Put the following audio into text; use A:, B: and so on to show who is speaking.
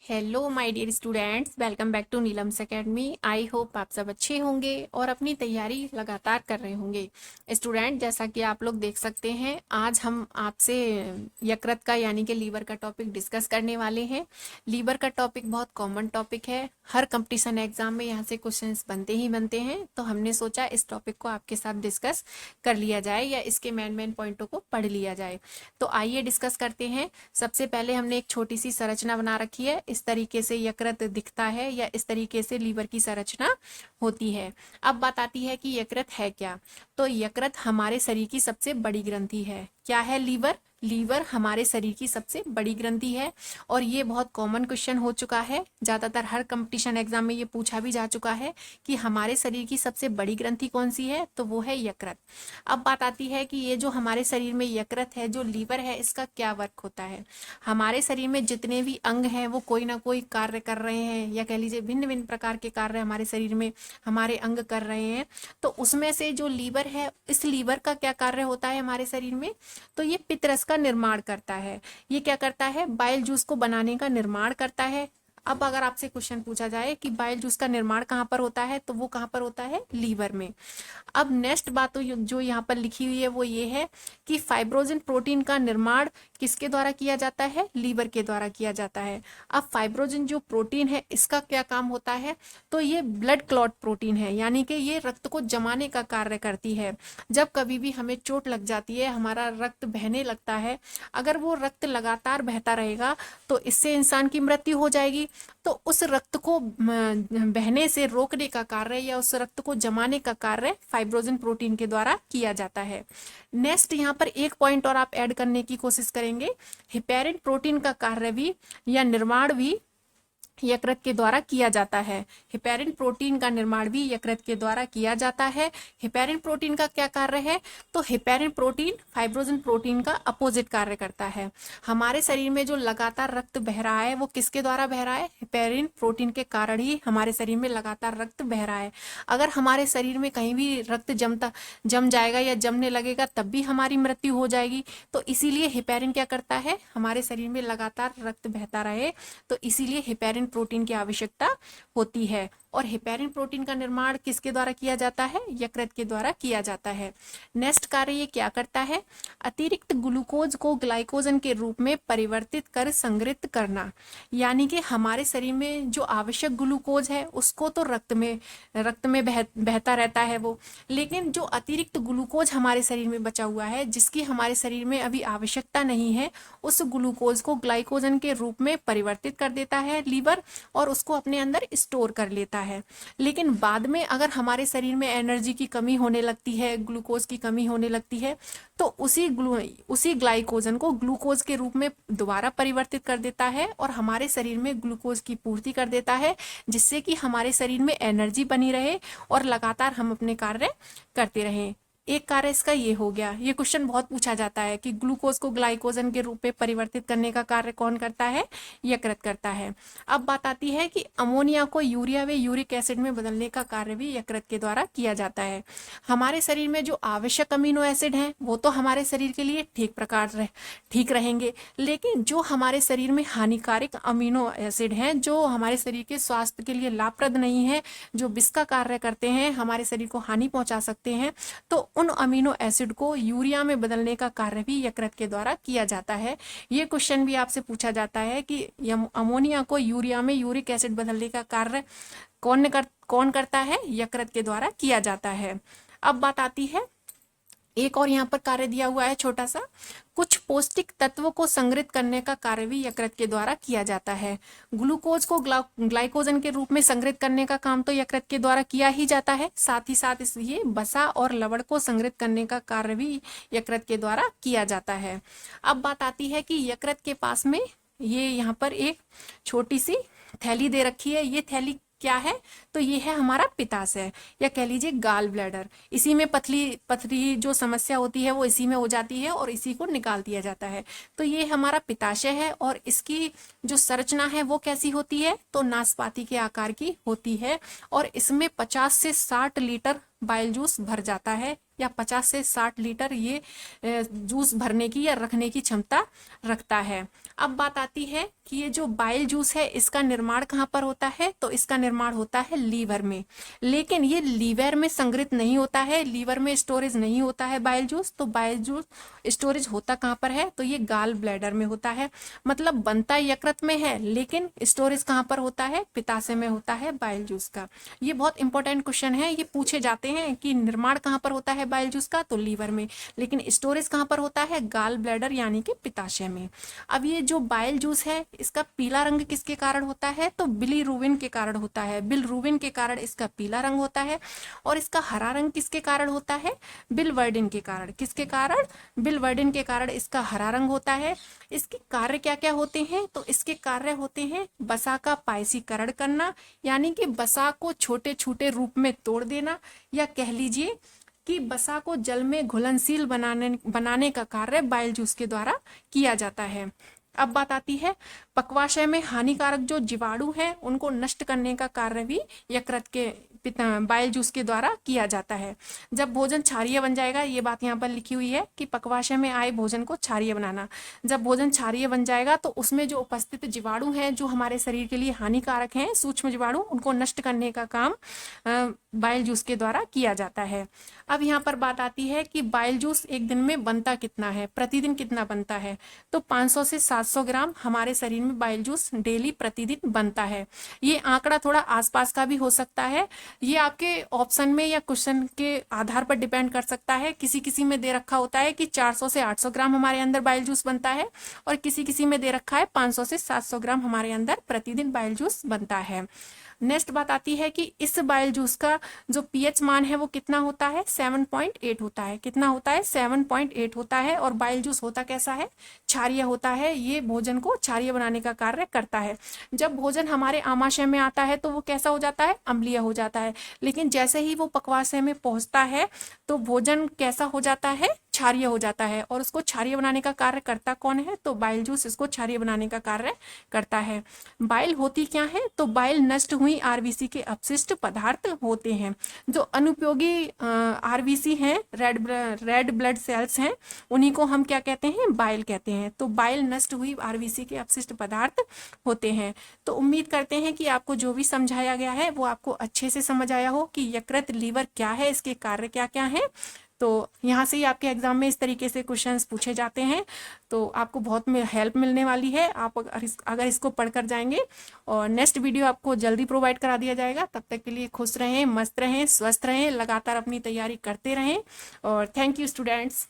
A: Hello my dear students, welcome back to Neelam's Academy. I hope आप सब अच्छे होंगे और अपनी तैयारी लगातार कर रहे होंगे। स्टूडेंट, जैसा कि आप लोग देख सकते हैं, आज हम आपसे यकृत का यानी कि लीवर का टॉपिक डिस्कस करने वाले हैं। लीवर का टॉपिक बहुत कॉमन टॉपिक है, हर कंपटीशन एग्जाम में यहाँ से क्वेश्चंस बनते ही बनते हैं, तो हमने सोचा इस टॉपिक को आपके साथ डिस्कस कर लिया जाए या इसके मेन पॉइंटों को पढ़ लिया जाए। तो आइए डिस्कस करते हैं। सबसे पहले हमने एक छोटी सी संरचना बना रखी है। इस तरीके से यकृत दिखता है या इस तरीके से लीवर की संरचना होती है। अब बात आती है कि यकृत है क्या। तो यकृत हमारे शरीर की सबसे बड़ी ग्रंथि है। क्या है? लीवर। लीवर हमारे शरीर की सबसे बड़ी ग्रंथि है और ये बहुत कॉमन क्वेश्चन हो चुका है। ज्यादातर हर कंपटीशन एग्जाम में ये पूछा भी जा चुका है कि हमारे शरीर की सबसे बड़ी ग्रंथि कौन सी है, तो वो है यकृत। अब बात आती है कि ये जो हमारे शरीर में यकृत है, जो लीवर है, इसका क्या वर्क होता है। हमारे शरीर में जितने भी अंग हैं वो कोई ना कोई कार्य कर रहे हैं, या कह लीजिए भिन्न भिन्न प्रकार के कार्य हमारे शरीर में हमारे अंग कर रहे हैं। तो उसमें से जो लीवर है, इस लीवर का क्या कार्य होता है हमारे शरीर में, तो ये पित्तरस का निर्माण करता है। ये क्या करता है? बाइल जूस को बनाने का निर्माण करता है। अब अगर आपसे क्वेश्चन पूछा जाए कि बाइल जूस का निर्माण कहाँ पर होता है, तो वो कहाँ पर होता है? लीवर में। अब नेक्स्ट बात तो जो यहाँ पर लिखी हुई है वो ये है कि फाइब्रोजिन प्रोटीन का निर्माण किसके द्वारा किया जाता है? लीवर के द्वारा किया जाता है। अब फाइब्रोजिन जो प्रोटीन है, इसका क्या काम होता है, तो ये ब्लड क्लॉट प्रोटीन है, यानी कि ये रक्त को जमाने का कार्य करती है। जब कभी भी हमें चोट लग जाती है, हमारा रक्त बहने लगता है, अगर वो रक्त लगातार बहता रहेगा तो इससे इंसान की मृत्यु हो जाएगी। तो उस रक्त को बहने से रोकने का कार्य या उस रक्त को जमाने का कार्य फाइब्रोजिन प्रोटीन के द्वारा किया जाता है। नेक्स्ट यहाँ पर एक पॉइंट और आप ऐड करने की कोशिश करेंगे। हेपेरिन प्रोटीन का कार्य भी या निर्माण भी यकृत के द्वारा किया जाता है। हेपेरिन प्रोटीन का निर्माण भी यकृत के द्वारा किया जाता है। हेपेरिन प्रोटीन का क्या कार्य है, तो हेपेरिन प्रोटीन फाइब्रोजिन प्रोटीन का अपोजिट कार्य करता है। हमारे शरीर में जो लगातार रक्त बह रहा है वो किसके द्वारा बह रहा है? हेपेरिन प्रोटीन के कारण ही हमारे शरीर में लगातार रक्त बह रहा है। अगर हमारे शरीर में कहीं भी रक्त जम जाएगा या जमने लगेगा, तब भी हमारी मृत्यु हो जाएगी। तो इसीलिए हेपेरिन क्या करता है? हमारे शरीर में लगातार रक्त बहता रहे, तो इसीलिए हेपेरिन प्रोटीन की आवश्यकता होती है। और हेपेरिन प्रोटीन का निर्माण किसके द्वारा किया जाता है? यकृत के द्वारा किया जाता है। नेक्स्ट कार्य ये क्या करता है? अतिरिक्त ग्लूकोज को ग्लाइकोजन के रूप में परिवर्तित कर संग्रहित करना। यानी कि हमारे शरीर में जो आवश्यक ग्लूकोज है उसको तो रक्त में बहता रहता है वो, लेकिन जो अतिरिक्त ग्लूकोज हमारे शरीर में बचा हुआ है, जिसकी हमारे शरीर में अभी आवश्यकता नहीं है, उस ग्लूकोज को ग्लाइकोजन के रूप में परिवर्तित कर देता है लीवर और उसको अपने अंदर स्टोर कर लेता है। लेकिन बाद में अगर हमारे शरीर में एनर्जी की कमी होने लगती है, ग्लूकोज की कमी होने लगती है, तो उसी ग्लाइकोजन को ग्लूकोज के रूप में दोबारा परिवर्तित कर देता है और हमारे शरीर में ग्लूकोज की पूर्ति कर देता है, जिससे कि हमारे शरीर में एनर्जी बनी रहे और लगातार हम अपने कार्य करते रहें। एक कार्य इसका ये हो गया। ये क्वेश्चन बहुत पूछा जाता है कि ग्लूकोज को ग्लाइकोजन के रूप में परिवर्तित करने का कार्य कौन करता है? यकृत करता है। अब बात आती है कि अमोनिया को यूरिया व यूरिक एसिड में बदलने का कार्य भी यकृत के द्वारा किया जाता है। हमारे शरीर में जो आवश्यक अमीनो एसिड हैं वो तो हमारे शरीर के लिए ठीक रहेंगे, लेकिन जो हमारे शरीर में हानिकारक अमीनो एसिड हैं, जो हमारे शरीर के स्वास्थ्य के लिए लाभप्रद नहीं है, जो विष का कार्य करते हैं, हमारे शरीर को हानि पहुंचा सकते हैं, तो उन अमीनो एसिड को यूरिया में बदलने का कार्य भी यकृत के द्वारा किया जाता है। ये क्वेश्चन भी आपसे पूछा जाता है कि अमोनिया को यूरिया में यूरिक एसिड बदलने का कार्य कौन करता है? यकृत के द्वारा किया जाता है। अब बात आती है, एक और यहाँ पर कार्य दिया हुआ है छोटा सा। कुछ पौष्टिक तत्वों को संग्रहित करने का कार्य भी यकृत के द्वारा किया जाता है। ग्लूकोज को ग्लाइकोजन के रूप में संग्रहित करने का काम तो यकृत के द्वारा किया ही जाता है, साथ ही साथ इसलिए वसा और लवण को संग्रहित करने का कार्य भी यकृत के द्वारा किया जाता है। अब बात आती है कि यकृत के पास में ये यहाँ पर एक छोटी सी थैली दे रखी है। ये थैली क्या है? तो ये है हमारा पित्ताशय या कह लीजिए गाल ब्लैडर। इसी में पथरी जो समस्या होती है वो इसी में हो जाती है और इसी को निकाल दिया जाता है। तो ये हमारा पित्ताशय है और इसकी जो संरचना है वो कैसी होती है? तो नाशपाती के आकार की होती है और इसमें 50 से 60 लीटर बाइल जूस भर जाता है, या 50 से 60 लीटर ये जूस भरने की या रखने की क्षमता रखता है। अब बात आती है कि ये जो बाइल जूस है इसका निर्माण कहाँ पर होता है, तो इसका निर्माण होता है लीवर में। लेकिन ये लीवर में संग्रहित नहीं होता है, लीवर में स्टोरेज नहीं होता है बाइल जूस। तो बाइल जूस स्टोरेज होता कहाँ पर है, तो ये गाल ब्लैडर में होता है। मतलब बनता यकृत में है, लेकिन स्टोरेज कहाँ पर होता है, पित्ताशय में होता है बाइल जूस का। ये बहुत इंपॉर्टेंट क्वेश्चन है, ये पूछे जाते हैं कि निर्माण कहाँ पर होता है बाइल जूस का, तो लीवर में। लेकिन स्टोरेज कहाँ पर होता है, गाल ब्लैडर यानी कि पित्ताशय में। अब ये जो बाइल जूस है इसका पीला रंग किसके कारण होता है, तो बिलीरुबिन के कारण होता है। बिलीरुबिन के कारण इसका पीला रंग होता है। और इसका हरा रंग किसके कारण होता है, बिलवर्डिन के कारण। किसके कारण, बिलवर्डिन के कारण इसका हरा रंग होता है। इसके कार्य क्या क्या होते हैं, तो इसके कार्य होते हैं वसा का पायसीकरण करना, यानी कि वसा को छोटे छोटे रूप में तोड़ देना, या कह लीजिए कि वसा को जल में घुलनशील बनाने का कार्य बाइल जूस के द्वारा किया जाता है। अब बात आती है पक्वाशय में हानिकारक जो जीवाणु हैं उनको नष्ट करने का कार्य भी यकृत के बाइल जूस के द्वारा किया जाता है। जब भोजन क्षारीय बन जाएगा, ये बात यहाँ पर लिखी हुई है कि पक्वाशय में आए भोजन को क्षारीय बनाना। जब भोजन क्षारीय बन जाएगा तो उसमें जो उपस्थित जीवाणु हैं जो हमारे शरीर के लिए हानिकारक हैं, सूक्ष्म जीवाणु, उनको नष्ट करने का काम बाइल जूस के द्वारा किया जाता है। अब यहाँ पर बात आती है कि बाइल जूस एक दिन में बनता कितना है, प्रतिदिन कितना बनता है, तो 500 से 700 ग्राम हमारे शरीर में बाइल जूस डेली प्रतिदिन बनता है। ये आंकड़ा थोड़ा आसपास का भी हो सकता है, ये आपके ऑप्शन में या क्वेश्चन के आधार पर डिपेंड कर सकता है। किसी किसी में दे रखा होता है कि 400 से 800 ग्राम हमारे अंदर बाइल जूस बनता है, और किसी किसी में दे रखा है 500 से 700 ग्राम हमारे अंदर प्रतिदिन बाइल जूस बनता है। नेक्स्ट बात आती है कि इस बाइल जूस का जो पीएच मान है वो कितना होता है, 7.8 होता है। कितना होता है, 7.8 होता है। और बाइल जूस होता कैसा है, क्षारीय होता है। ये भोजन को क्षारीय बनाने का कार्य करता है। जब भोजन हमारे आमाशय में आता है तो वो कैसा हो जाता है, अम्लीय हो जाता है। लेकिन जैसे ही वो पक्वाशय में पहुंचता है तो भोजन कैसा हो जाता है, क्षारीय हो जाता है। और उसको क्षारीय बनाने का कार्य करता कौन है, तो बाइल जूस इसको क्षारीय बनाने का कार्य करता है। बाइल होती क्या है, तो बाइल नष्ट हुई आरबीसी के अपशिष्ट पदार्थ होते हैं। जो अनुपयोगी आरबीसी हैं, रेड ब्लड सेल्स हैं, उन्हीं को हम क्या कहते हैं, बाइल कहते हैं। तो बाइल नष्ट हुई आरबीसी के अपशिष्ट पदार्थ होते हैं। तो उम्मीद करते हैं कि आपको जो भी समझाया गया है वो आपको अच्छे से समझ आया हो कि यकृत लिवर क्या है, इसके कार्य क्या क्या हैं। तो यहाँ से ही आपके एग्जाम में इस तरीके से क्वेश्चंस पूछे जाते हैं, तो आपको बहुत हेल्प मिलने वाली है आप अगर इसको पढ़कर जाएंगे। और नेक्स्ट वीडियो आपको जल्दी प्रोवाइड करा दिया जाएगा। तब तक के लिए खुश रहें, मस्त रहें, स्वस्थ रहें, लगातार अपनी तैयारी करते रहें। और थैंक यू स्टूडेंट्स।